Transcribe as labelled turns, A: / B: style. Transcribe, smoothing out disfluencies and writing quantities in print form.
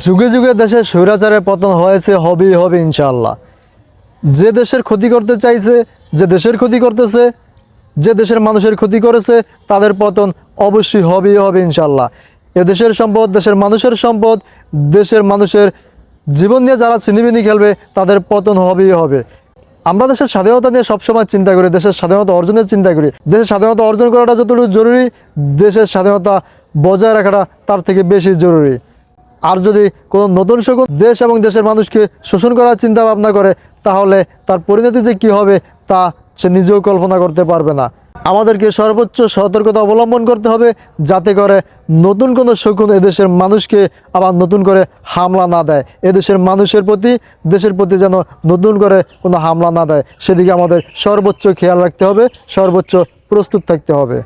A: যুগে যুগে দেশের স্বৈরাচারের পতন হয়েছে, হবেই হবে ইনশাআল্লাহ। যে দেশের ক্ষতি করতে চাইছে, যে দেশের ক্ষতি করতেছে, যে দেশের মানুষের ক্ষতি করেছে, তাদের পতন অবশ্যই হবেই হবে ইনশাআল্লাহ। এ দেশের সম্পদ, দেশের মানুষের সম্পদ, দেশের মানুষের জীবন নিয়ে যারা ছিনিমিনি খেলবে, তাদের পতন হবেই হবে। আমরা দেশের স্বাধীনতা নিয়ে সবসময় চিন্তা করি, দেশের স্বাধীনতা অর্জনের চিন্তা করি। দেশের স্বাধীনতা অর্জন করাটা যতটুকু জরুরি, দেশের স্বাধীনতা বজায় রাখাটা তার থেকে বেশি জরুরি। আর যদি কোনো নতুন শকুন দেশ এবং দেশের মানুষকে শোষণ করার চিন্তা ভাবনা করে, তাহলে তার পরিণতি যে কী হবে তা সে নিজেও কল্পনা করতে পারবে না। আমাদেরকে সর্বোচ্চ সতর্কতা অবলম্বন করতে হবে, যাতে করে নতুন কোনো শকুন এদেশের মানুষকে আবার নতুন করে হামলা না দেয়। এদেশের মানুষের প্রতি, দেশের প্রতি যেন নতুন করে কোনো হামলা না দেয়, সেদিকে আমাদের সর্বোচ্চ খেয়াল রাখতে হবে, সর্বোচ্চ প্রস্তুত থাকতে হবে।